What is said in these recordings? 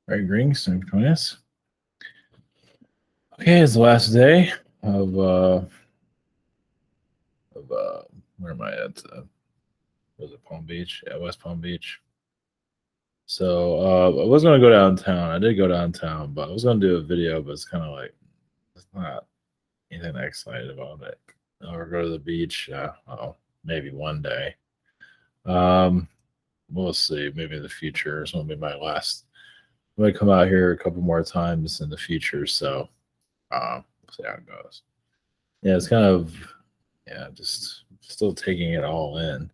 All right, greetings. Thanks for joining us. Okay, it's the last day of where am I at? Was it Palm Beach? Yeah, West Palm Beach. So I was gonna go downtown. I did go downtown, but I was gonna do a video, but it's kind of like it's not anything that excited about it. Or go to the beach. Maybe one day. Um, we'll see. Maybe in the future. It's gonna be my last. I'm gonna come out here a couple more times in the future. So we'll see how it goes. Yeah, it's kind of just still taking it all in.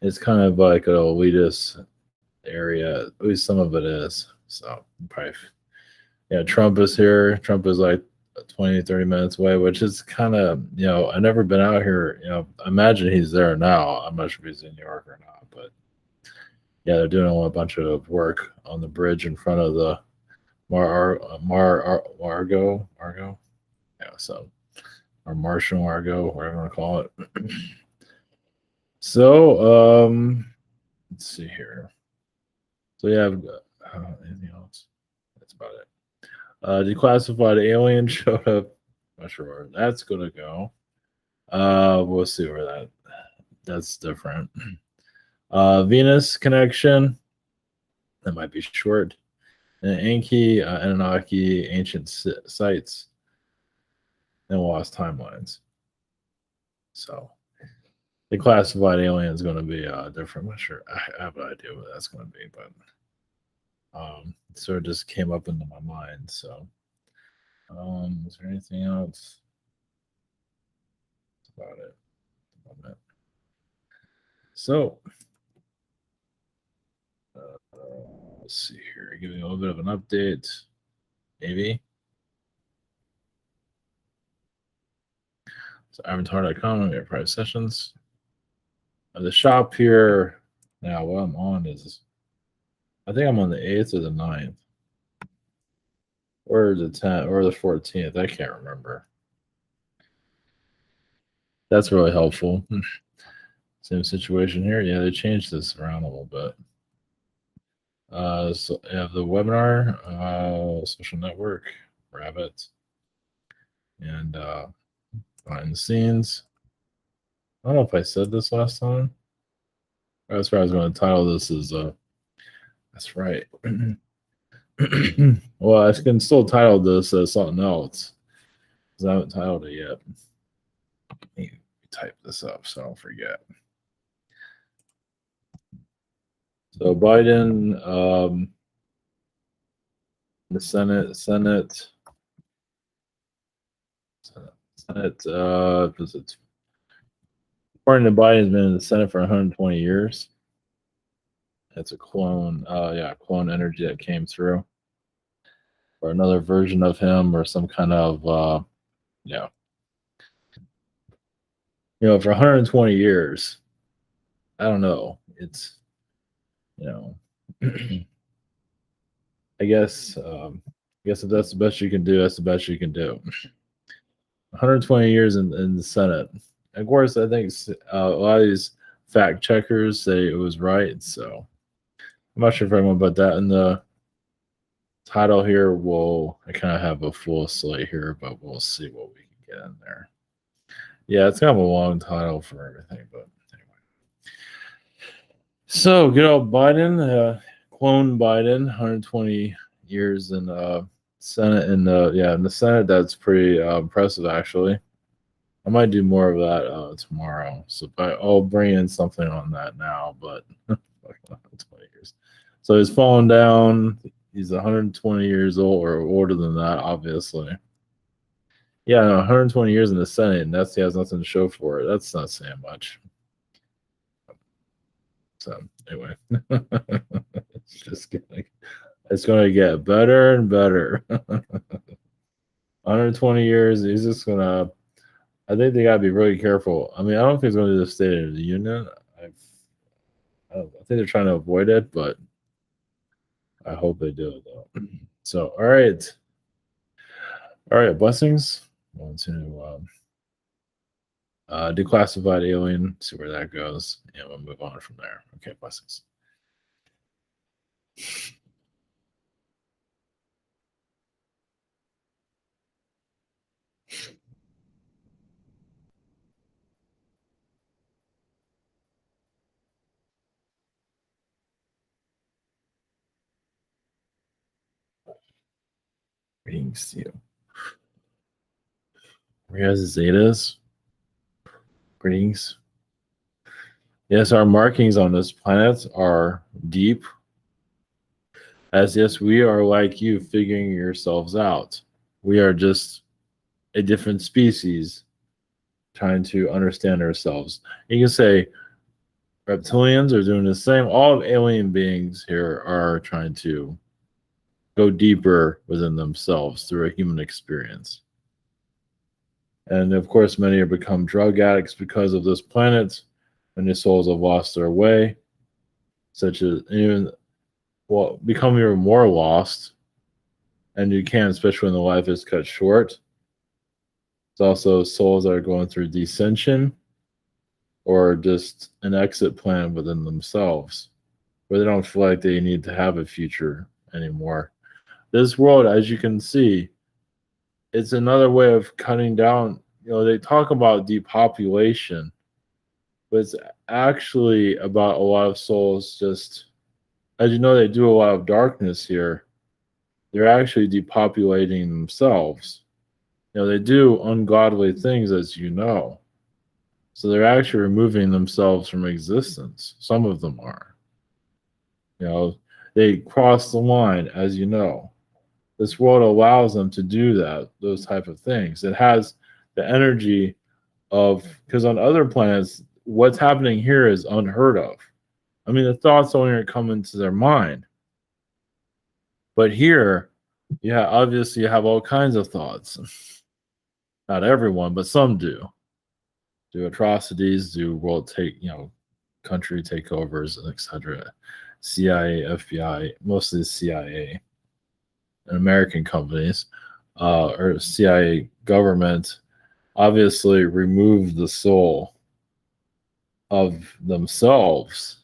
It's kind of like an elitist area. At least some of it is. So probably, yeah. Trump is here. Trump is like 20, 30 minutes away, which is kind of, I've never been out here. I imagine he's there now. I'm not sure if he's in New York or not, but yeah, they're doing a bunch of work on the bridge in front of the Margo. Yeah, so or Marshall Margo, whatever you want to call it. So, let's see here. So yeah, I've got anything else? That's about it. Declassified alien showed up. Not sure where that's gonna go. We'll see where that's different. Venus connection. That might be short. And Enki, Annnuaki, ancient sites, and lost timelines. So the classified alien is going to be different. I'm not sure. I have an idea what that's going to be, but it sort of just came up into my mind. So, is there anything else about it? About it. So, let's see here. Give you a little bit of an update, maybe. So, avatar.com, we have private sessions. The shop here now, what I'm on is, I think I'm on the 8th or the 9th, or the 10th, or the 14th. I can't remember. That's really helpful. Same situation here. Yeah, they changed this around a little bit. So I have the webinar, social network, Rabbit, and behind the scenes. I don't know if I said this last time. That's where I was going to title this as that's right. Well, I can still title this as something else because I haven't titled it yet. Let me type this up so I don't forget. So Biden, the Senate, visit. According to Biden, has been in the Senate for 120 years. It's a clone, clone energy that came through, or another version of him, or some kind of, for 120 years. I don't know. It's, I guess if that's the best you can do, that's the best you can do. 120 years in the Senate. Of course, I think a lot of these fact checkers say it was right. So I'm not sure if I want to put that in the title here. I kind of have a full slate here, but we'll see what we can get in there. Yeah, it's kind of a long title for everything, but anyway. So good old Biden, clone Biden, 120 years in Senate, and in the Senate, that's pretty impressive actually. I might do more of that tomorrow. So I'll bring in something on that now, but 20 years. So he's fallen down. He's 120 years old or older than that, obviously. Yeah, no, 120 years in the Senate, and he has nothing to show for it. That's not saying much. So anyway, it's gonna get better and better. 120 years, he's just gonna. I think they gotta be really careful. I mean, I don't think he's gonna do the State of the Union. I think they're trying to avoid it, but I hope they do it though. So, all right, blessings. On to declassified alien. See where that goes, and we'll move on from there. Okay, blessings. Greetings to you. Whereas Zetas, greetings. Yes, our markings on this planet are deep. As yes, we are like you, figuring yourselves out. We are just a different species trying to understand ourselves. You can say reptilians are doing the same. All alien beings here are trying to go deeper within themselves through a human experience. And of course, many have become drug addicts because of this planet. Many souls have lost their way, such as even become even more lost. And you can, especially when the life is cut short. It's also souls that are going through descension or just an exit plan within themselves, where they don't feel like they need to have a future anymore. This world, as you can see, it's another way of cutting down. They talk about depopulation, but it's actually about a lot of souls just, as you know, they do a lot of darkness here. They're actually depopulating themselves. They do ungodly things, as you know. So they're actually removing themselves from existence. Some of them are. They cross the line, as you know. This world allows them to do that, those type of things. It has the energy of, because on other planets, what's happening here is unheard of. I mean, the thoughts only come into their mind. But here, obviously you have all kinds of thoughts. Not everyone, but some do. Do atrocities, do country takeovers, etc. CIA, FBI, mostly the CIA and American companies, or CIA government, obviously remove the soul of themselves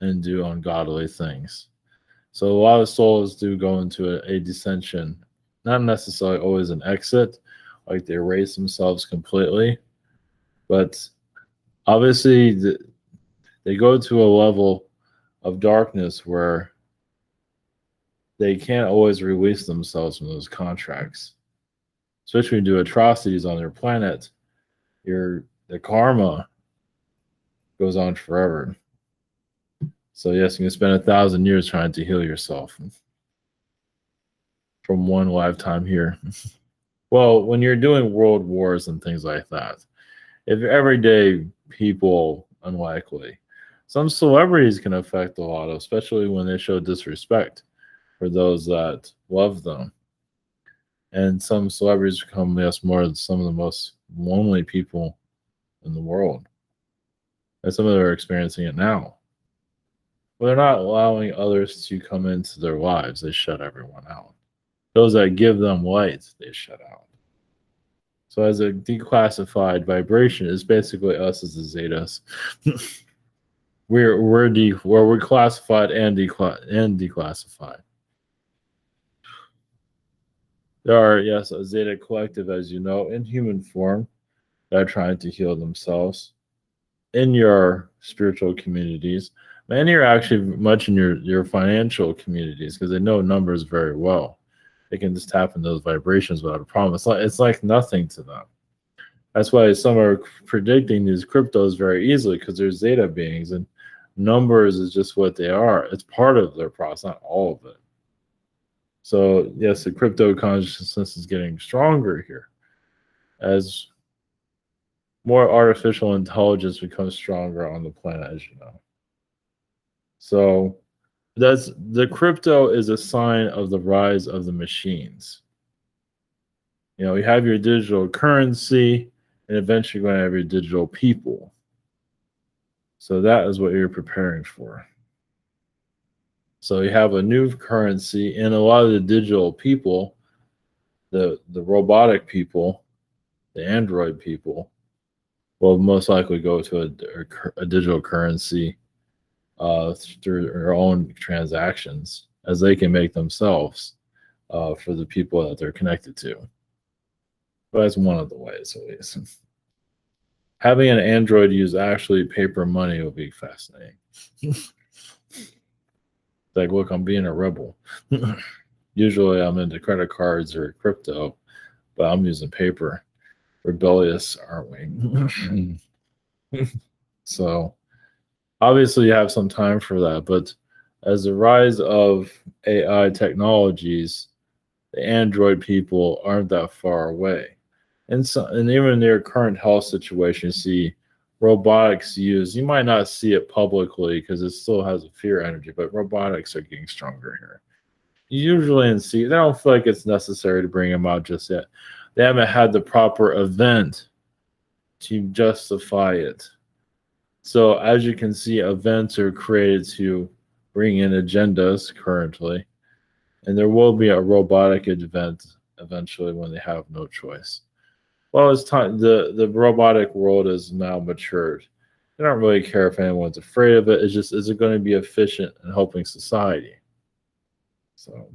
and do ungodly things. So a lot of souls do go into a descension, not necessarily always an exit, like they erase themselves completely, but obviously they go to a level of darkness where they can't always release themselves from those contracts. Especially when you do atrocities on their planet, the karma goes on forever. So yes, you can spend 1,000 years trying to heal yourself from one lifetime here. Well, when you're doing world wars and things like that, if everyday people, unlikely. Some celebrities can affect a lot, especially when they show disrespect for those that love them. And some celebrities become some of the most lonely people in the world. And some of them are experiencing it now. But they're not allowing others to come into their lives. They shut everyone out. Those that give them light, they shut out. So as a declassified vibration is basically us as the Zetas. we're classified and declassified. There are, yes, a Zeta collective, as you know, in human form that are trying to heal themselves in your spiritual communities. Many are actually much in your financial communities because they know numbers very well. They can just tap in those vibrations without a problem. It's like nothing to them. That's why some are predicting these cryptos very easily because they're Zeta beings and numbers is just what they are. It's part of their process, not all of it. So yes, the crypto consciousness is getting stronger here as more artificial intelligence becomes stronger on the planet, as you know. So the crypto is a sign of the rise of the machines. You have your digital currency, and eventually you're going to have your digital people. So that is what you're preparing for. So you have a new currency, and a lot of the digital people, the robotic people, the android people, will most likely go to a digital currency through their own transactions, as they can make themselves for the people that they're connected to. But that's one of the ways, at least. Having an android use actually paper money will be fascinating. Like, look, I'm being a rebel. Usually I'm into credit cards or crypto, but I'm using paper. Rebellious, aren't we? So obviously you have some time for that, but as the rise of AI technologies, the Android people aren't that far away. And even in their current health situation, you see robotics used. You might not see it publicly because it still has a fear energy, but robotics are getting stronger here. Usually in see, they don't feel like it's necessary to bring them out just yet. They haven't had the proper event to justify it. So as you can see, events are created to bring in agendas currently, and there will be a robotic event eventually when they have no choice. Well, it's time. The robotic world is now matured. They don't really care if anyone's afraid of it. It's just, is it going to be efficient in helping society? So,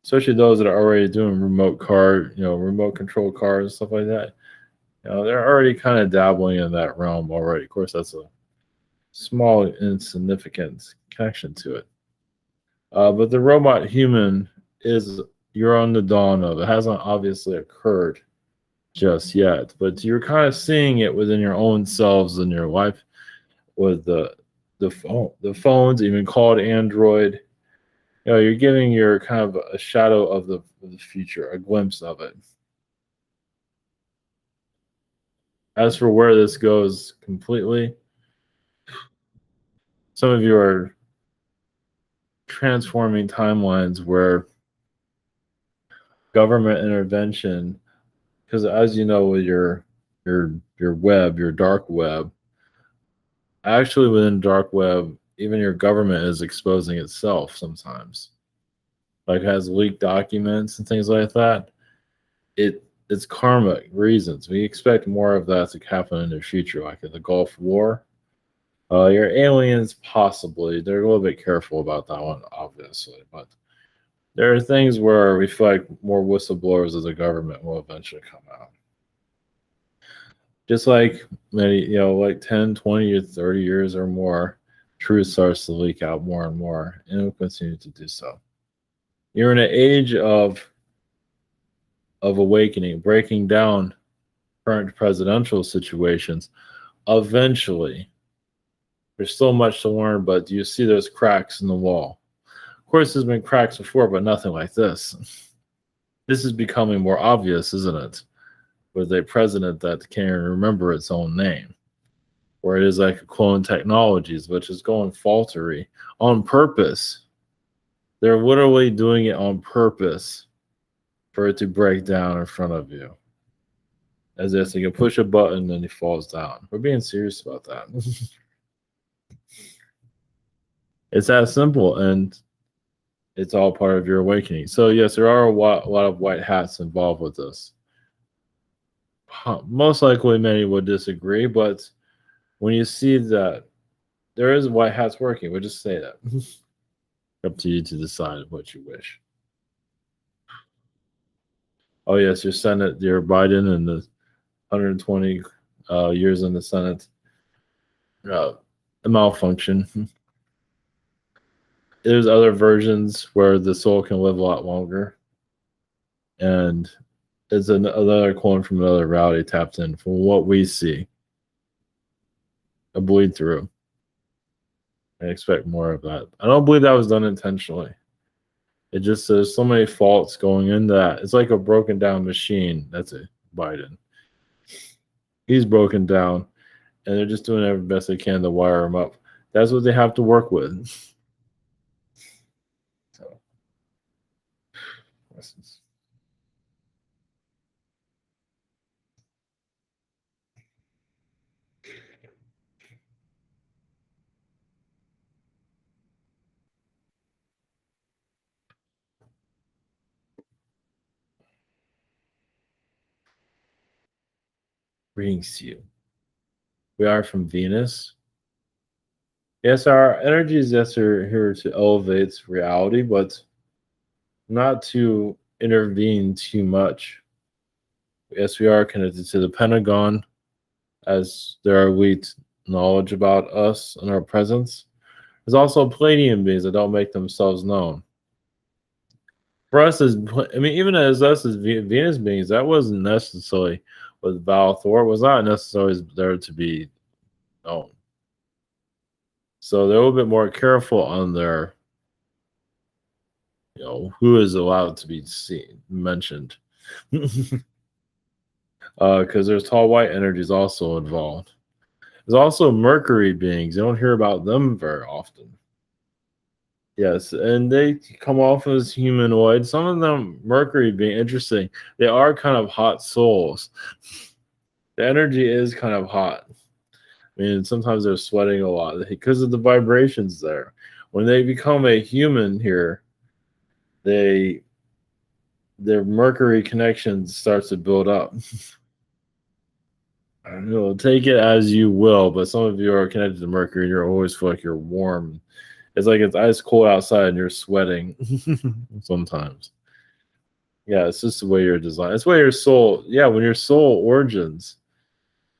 especially those that are already doing remote control cars and stuff like that. They're already kind of dabbling in that realm already. Of course, that's a small, insignificant connection to it. But the robot human is, you're on the dawn of it. Hasn't obviously occurred just yet, but you're kind of seeing it within your own selves in your life with the phones, even called Android. You're giving your kind of a shadow of the future, a glimpse of it. As for where this goes completely, some of you are transforming timelines where government intervention, because as you know with your web, your dark web, actually within dark web, even your government is exposing itself sometimes. Like has leaked documents and things like that. It's karmic reasons. We expect more of that to happen in the future, like in the Gulf War. Your aliens possibly. They're a little bit careful about that one, obviously, but there are things where we feel like more whistleblowers of the government will eventually come out. Just like many, like 10, 20, or 30 years or more, truth starts to leak out more and more, and it will continue to do so. You're in an age of awakening, breaking down current presidential situations. Eventually, there's still much to learn, but do you see those cracks in the wall? Of course, there's been cracks before, but nothing like this. This is becoming more obvious, isn't it? With a president that can't even remember its own name, where it is like a clone technologies, which is going faltery on purpose. They're literally doing it on purpose for it to break down in front of you. As if they can push a button and he falls down. We're being serious about that. It's that simple, and it's all part of your awakening. So yes, there are a lot of white hats involved with this. Most likely many would disagree, but when you see that there is white hats working, we'll just say that. Up to you to decide what you wish. Oh yes, your Senate, your Biden and the 120 years in the Senate, a malfunction. There's other versions where the soul can live a lot longer, and it's another clone from another reality tapped in. From what we see, a bleed through. I expect more of that. I don't believe that was done intentionally. It just, there's so many faults going into that. It's like a broken down machine. That's it, Biden. He's broken down, and they're just doing every best they can to wire him up. That's what they have to work with. So, lessons. Greetings to you. We are from Venus. Yes, our energies, yes, are here to elevate reality, but not to intervene too much. Yes, we are connected to the Pentagon, as there are elite knowledge about us and our presence. There's also Palladium beings that don't make themselves known. For us as, I mean, even as us as Venus beings, that wasn't necessarily with Val Thor was not necessarily there to be known. So they're a little bit more careful on their, who is allowed to be seen mentioned, because there's tall white energies also involved. There's also Mercury beings. You don't hear about them very often. Yes, and they come off as humanoid. Some of them, Mercury being interesting, they are kind of hot souls. The energy is kind of hot. I mean, sometimes they're sweating a lot because of the vibrations there. When they become a human here, they their Mercury connection starts to build up. I don't know, take it as you will, but some of you are connected to Mercury and you always feel like you're warm. It's like it's ice cold outside and you're sweating sometimes. Yeah, it's just the way you're designed. It's the way your soul, yeah, when your soul origins,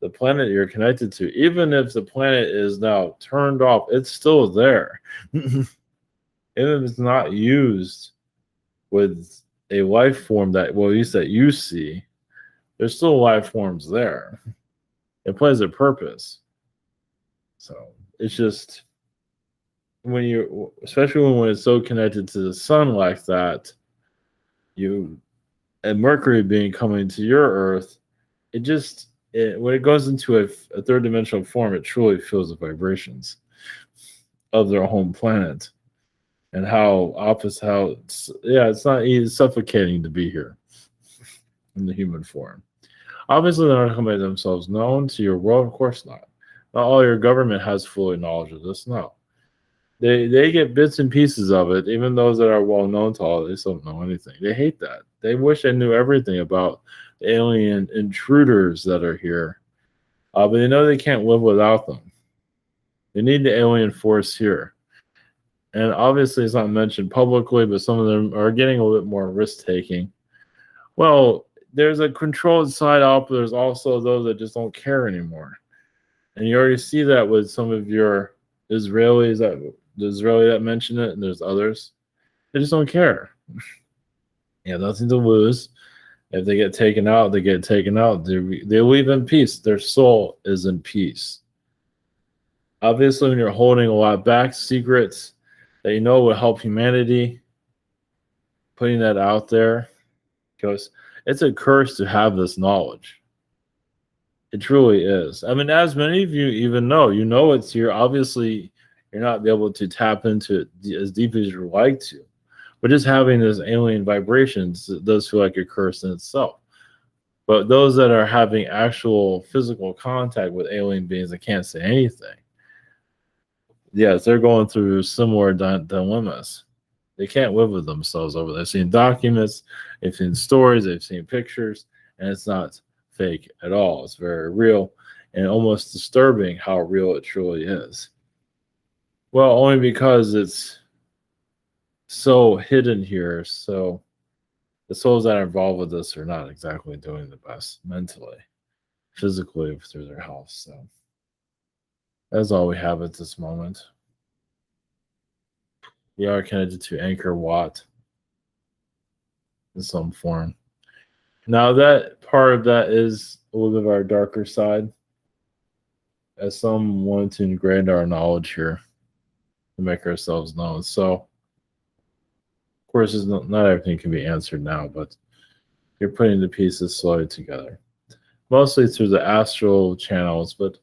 the planet you're connected to, even if the planet is now turned off, it's still there. Even if it's not used with a life form that, well, at least that you see, there's still life forms there. It plays a purpose. So it's just when you, especially when it's so connected to the sun like that, you and Mercury being coming to your Earth, it just when it goes into a third dimensional form, it truly feels the vibrations of their home planet and how opposite. It's not it's suffocating to be here in the human form. Obviously, they're not going to make themselves known to your world. Of course not. Not all your government has fully knowledge of this. No, they get bits and pieces of it. Even those that are well known to all, they don't know anything. They hate that. They wish they knew everything about the alien intruders that are here, but they know they can't live without them. They need the alien force here, and obviously it's not mentioned publicly, but some of them are getting a little bit more risk taking. Well, there's a controlled side up, but there's also those that just don't care anymore. And you already see that with some of your Israelis, the Israeli that mentioned it, and there's others. They just don't care. You have nothing to lose. If they get taken out, they get taken out. They leave in peace. Their soul is in peace. Obviously, when you're holding a lot back, secrets that you know will help humanity, putting that out there, because it's a curse to have this knowledge. It truly is. I mean, as many of you even know, it's here. Obviously, you're not able to tap into it as deep as you'd like to. But just having those alien vibrations does feel like a curse in itself. But those that are having actual physical contact with alien beings that can't say anything, yes, they're going through similar dilemmas. They can't live with themselves over there. They've seen documents, they've seen stories, they've seen pictures, and it's not fake at all. It's very real and almost disturbing how real it truly is. Well, only because it's so hidden here. So the souls that are involved with this are not exactly doing the best mentally, physically through their health. So that's all we have at this moment. We are connected to Anchor Watt in some form. Now that part of that is a little bit of our darker side, as some want to engrave our knowledge here to make ourselves known. So, of course, not everything can be answered now, but you're putting the pieces slowly together, mostly through the astral channels, but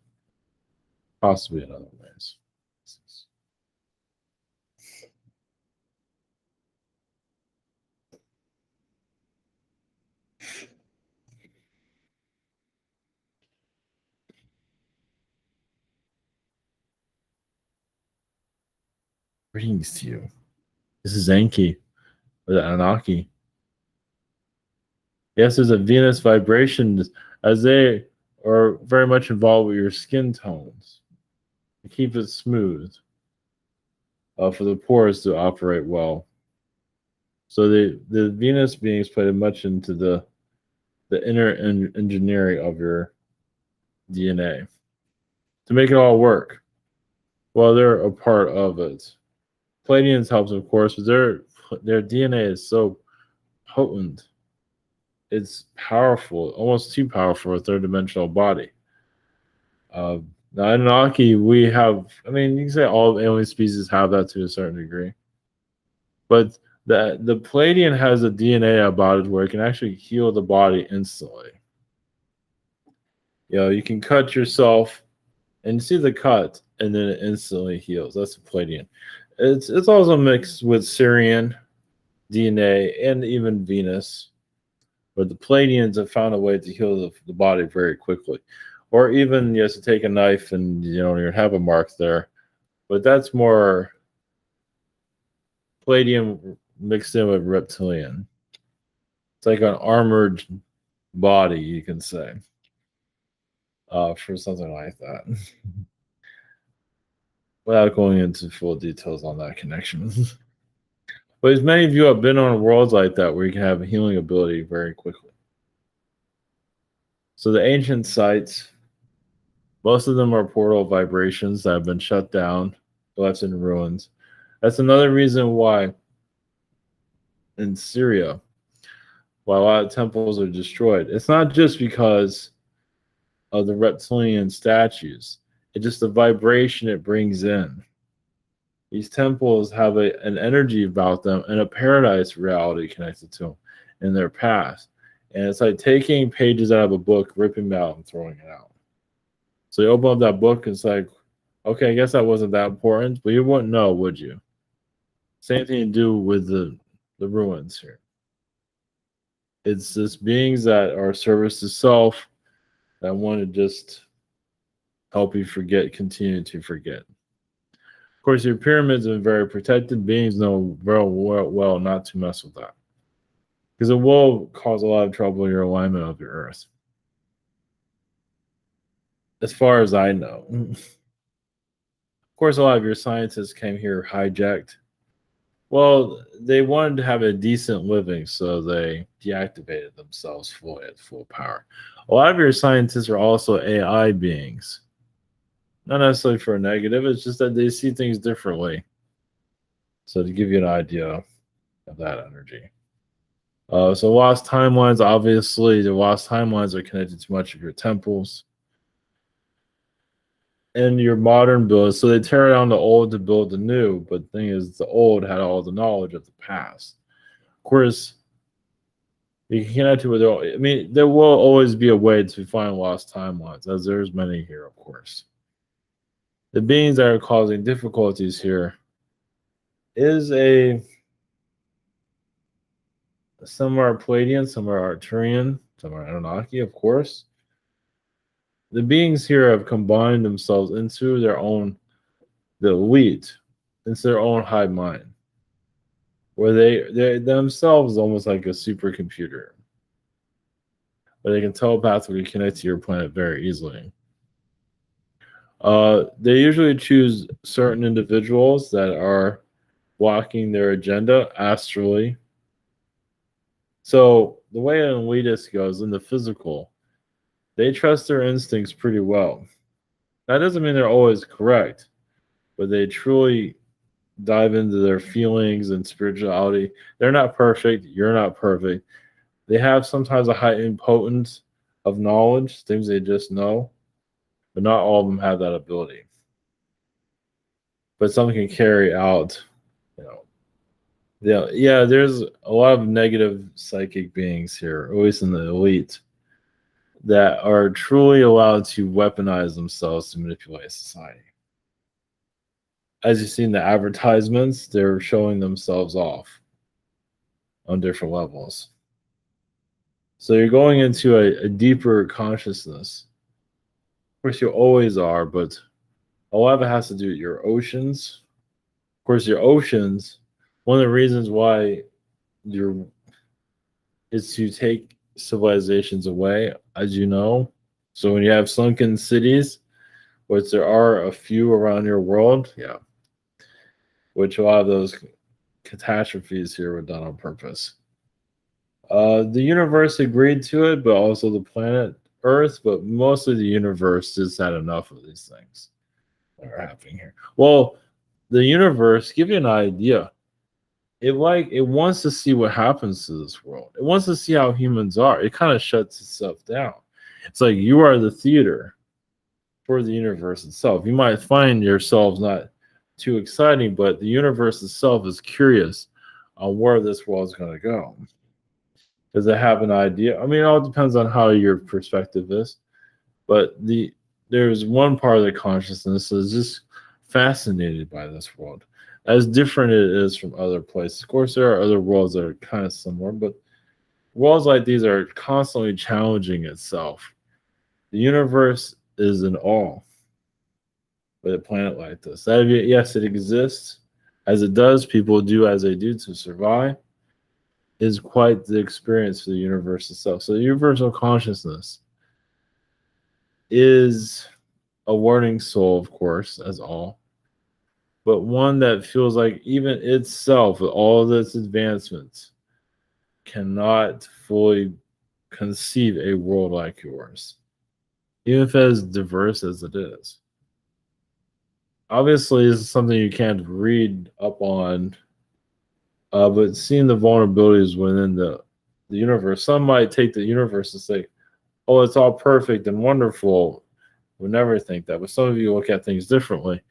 possibly in other ways. Greetings to you. This is Enki, or the Annnuaki. Yes, there's a Venus vibration as they are very much involved with your skin tones to keep it smooth, for the pores to operate well. So the Venus beings played much into the inner engineering of your DNA to make it all work. Well, they're a part of it. Palladians helps, of course, but their DNA is so potent. It's powerful, almost too powerful for a third dimensional body. Now, Annnuaki, we have, I mean, you can say all alien species have that to a certain degree. But the Palladian has a DNA about it where it can actually heal the body instantly. You can cut yourself and you see the cut, and then it instantly heals. That's a Palladian. It's also mixed with Syrian DNA and even Venus, but the Palladians have found a way to heal the body very quickly. Or even to take a knife and you have a mark there, but that's more Palladium mixed in with reptilian. It's like an armored body, you can say, for something like that. Without going into full details on that connection. But as many of you have been on worlds like that where you can have a healing ability very quickly. So the ancient sites, most of them are portal vibrations that have been shut down, left in ruins. That's another reason why in Syria, why a lot of temples are destroyed. It's not just because of the reptilian statues. It's just the vibration it brings in. These temples have an energy about them and a paradise reality connected to them in their past. And it's like taking pages out of a book, ripping them out, and throwing it out. So you open up that book, and it's like, okay, I guess that wasn't that important, but you wouldn't know, would you? Same thing to do with the ruins here. It's just beings that are service to self that want to just help you forget, continue to forget. Of course, your pyramids are very protected. Beings know very well not to mess with that, because it will cause a lot of trouble in your alignment of your Earth. As far as I know. Of course, a lot of your scientists came here hijacked. Well, they wanted to have a decent living, so they deactivated themselves fully at full power. A lot of your scientists are also AI beings. Not necessarily for a negative, it's just that they see things differently. So to give you an idea of that energy. So lost timelines, obviously, the lost timelines are connected to much of your temples and your modern builds. So they tear down the old to build the new, but the thing is, the old had all the knowledge of the past. Of course, you can connect to it. I mean, there will always be a way to find lost timelines, as there's many here, of course. The beings that are causing difficulties here is some are Palladian, some are Arcturian, some are Annunaki, of course. The beings here have combined themselves into the elite, into their own hive mind, where they themselves almost like a supercomputer, where they can telepathically connect to your planet very easily. They usually choose certain individuals that are blocking their agenda astrally. So the way an elitist goes in the physical, they trust their instincts pretty well. That doesn't mean they're always correct, but they truly dive into their feelings and spirituality. They're not perfect. You're not perfect. They have sometimes a heightened potence of knowledge, things they just know, but not all of them have that ability. But some can carry out, there's a lot of negative psychic beings here, at least in the elite, that are truly allowed to weaponize themselves to manipulate society. As you see in the advertisements, they're showing themselves off on different levels. So you're going into a deeper consciousness. Of course, you always are, but a lot of it has to do with your oceans. Of course, your oceans, one of the reasons why is to take civilizations away, as you know. So when you have sunken cities, which there are a few around your world, which a lot of those catastrophes here were done on purpose. The universe agreed to it, but also the planet Earth, but mostly the universe just had enough of these things that are happening here. Well, the universe, give you an idea, it wants to see what happens to this world. It wants to see how humans are. It kind of shuts itself down. It's like you are the theater for the universe itself. You might find yourselves not too exciting, but the universe itself is curious on where this world is going to go. Does it have an idea? I mean, it all depends on how your perspective is. But there's one part of the consciousness that is just fascinated by this world, as different it is from other places. Of course, there are other worlds that are kind of similar, but worlds like these are constantly challenging itself. The universe is in awe with a planet like this. That yes, it exists as it does. People do as they do to survive. Is quite the experience for the universe itself. So the universal consciousness is a warning soul, of course, as all, but one that feels like even itself, with all of its advancements, cannot fully conceive a world like yours, even if as diverse as it is. Obviously, this is something you can't read up on, but seeing the vulnerabilities within the universe, some might take the universe and say, oh, it's all perfect and wonderful. Would never think that, but some of you look at things differently.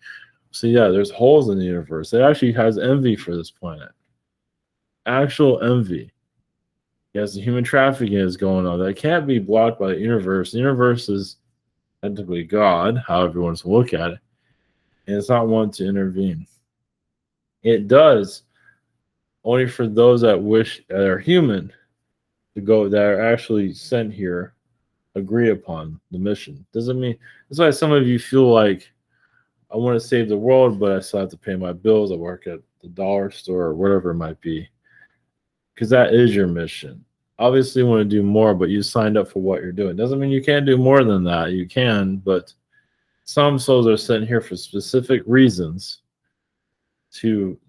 So yeah, there's holes in the universe. It actually has envy for this planet. Actual envy. Yes, the human trafficking is going on. That can't be blocked by the universe. The universe is technically God, however you want to look at it, and it's not one to intervene. It does only for those that wish that are human to go, that are actually sent here, agree upon the mission. Doesn't mean that's why some of you feel like I want to save the world, but I still have to pay my bills. I work at the dollar store or whatever it might be, because that is your mission. Obviously, you want to do more, but you signed up for what you're doing. Doesn't mean you can't do more than that. You can, but some souls are sent here for specific reasons.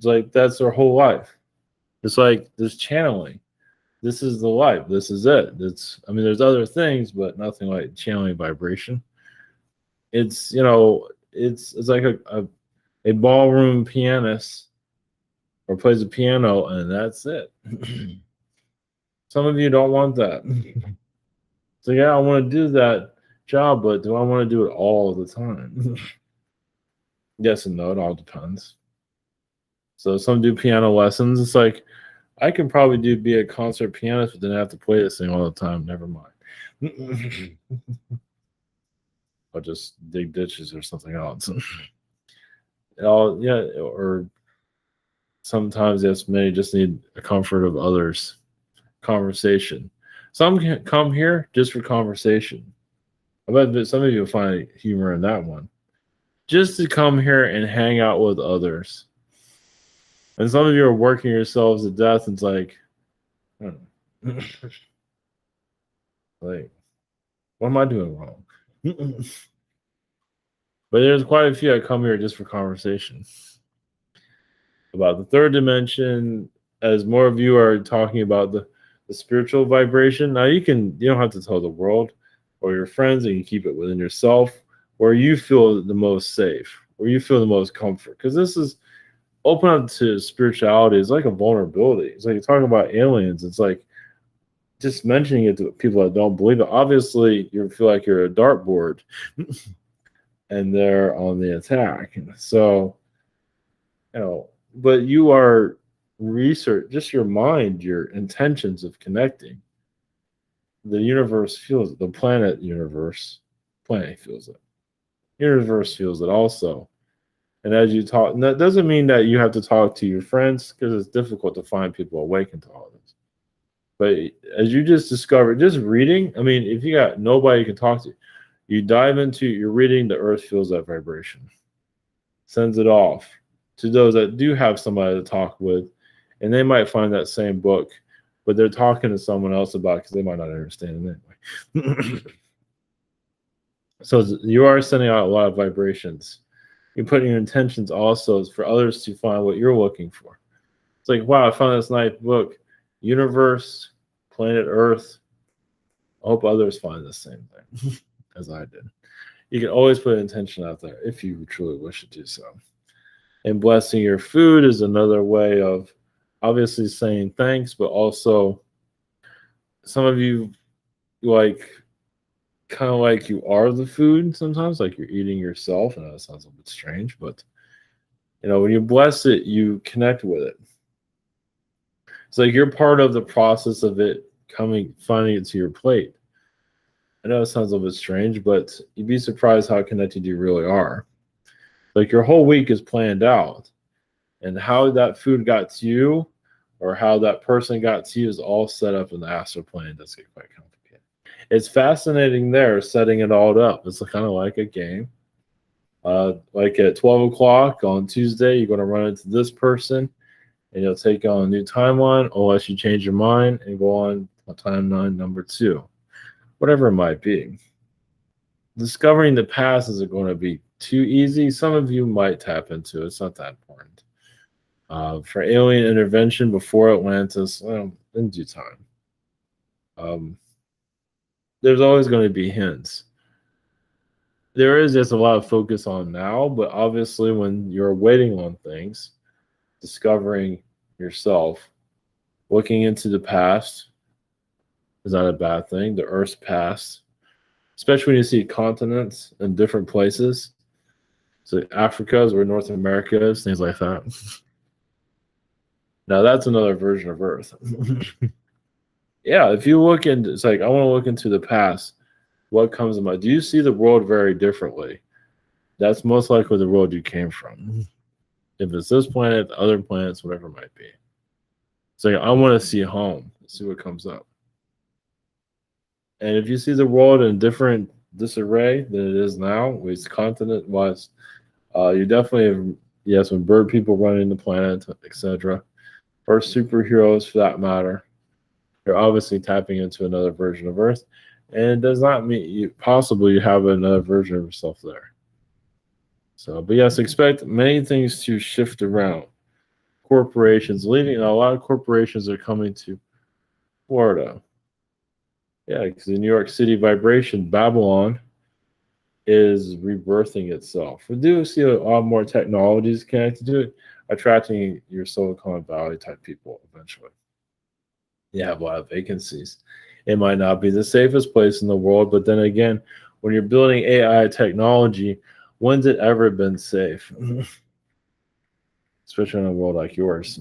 Like that's their whole life. It's like this channeling. This is the life. This is it. There's other things, but nothing like channeling vibration. It's it's like a ballroom pianist or plays a piano and that's it. Some of you don't want that. So yeah, I want to do that job, but do I want to do it all the time? Yes and no, it all depends. So some do piano lessons. It's like I can probably be a concert pianist, but then I have to play this thing all the time. Never mind. I'll just dig ditches or something else. Or sometimes yes, many just need a comfort of others. Conversation. Some can come here just for conversation. I bet that some of you will find humor in that one. Just to come here and hang out with others. And some of you are working yourselves to death. And it's like, I don't know. Like, what am I doing wrong? But there's quite a few that come here just for conversation. About the third dimension, as more of you are talking about the spiritual vibration. Now you don't have to tell the world or your friends, and you keep it within yourself where you feel the most safe, where you feel the most comfort. Because this is open up to spirituality is like a vulnerability. It's like you're talking about aliens. It's like just mentioning it to people that don't believe it. Obviously, you feel like you're a dartboard and they're on the attack. So, but you are research, just your mind, your intentions of connecting. The universe feels it. The planet feels it. Universe feels it also. And as you talk, and that doesn't mean that you have to talk to your friends, because it's difficult to find people awakened to all this. But as you just discovered, just reading, if you got nobody you can talk to, you dive into your reading, the earth feels that vibration, sends it off to those that do have somebody to talk with, and they might find that same book, but they're talking to someone else about it because they might not understand it anyway. So you are sending out a lot of vibrations. You're putting your intentions also for others to find what you're looking for. It's like, wow, I found this nice book, Universe, Planet Earth. I hope others find the same thing as I did. You can always put intention out there if you truly wish to do so. And blessing your food is another way of obviously saying thanks, but also some of you like kind of like you are the food sometimes, like you're eating yourself. And that sounds a bit strange, but when you bless it, you connect with it. It's like you're part of the process of it finding it to your plate. I know it sounds a little bit strange, but you'd be surprised how connected you really are. Like your whole week is planned out, and how that food got to you or how that person got to you is all set up in the astral plane. It does get quite complicated. It's fascinating there, setting it all up. It's kind of like a game. Like at 12 o'clock on Tuesday, you're going to run into this person and you'll take on a new timeline unless you change your mind and go on timeline number 2, whatever it might be. Discovering the past isn't going to be too easy. Some of you might tap into it. It's not that important. For alien intervention before Atlantis, well, in due time. There's always going to be hints. There is just a lot of focus on now, but obviously when you're waiting on things, discovering yourself, looking into the past is not a bad thing. The Earth's past, especially when you see continents in different places. So Africa is where North America is, things like that. Now that's another version of Earth. Yeah, if you look into, it's like I want to look into the past. What comes to mind? Do you see the world very differently? That's most likely the world you came from. If it's this planet, other planets, whatever it might be. So I want to see home, see what comes up. And if you see the world in different disarray than it is now, with continent-wise, you definitely have, yes, when bird people running the planet, etc., or superheroes for that matter, you're obviously tapping into another version of Earth. And it does not mean you have another version of yourself there. So, but yes, expect many things to shift around. Corporations leaving, a lot of corporations are coming to Florida. Yeah, because the New York City vibration, Babylon, is rebirthing itself. We do see a lot more technologies connected to it, attracting your Silicon Valley type people eventually. You have a lot of vacancies. It might not be the safest place in the world, but then again, when you're building AI technology, when's it ever been safe? Especially in a world like yours.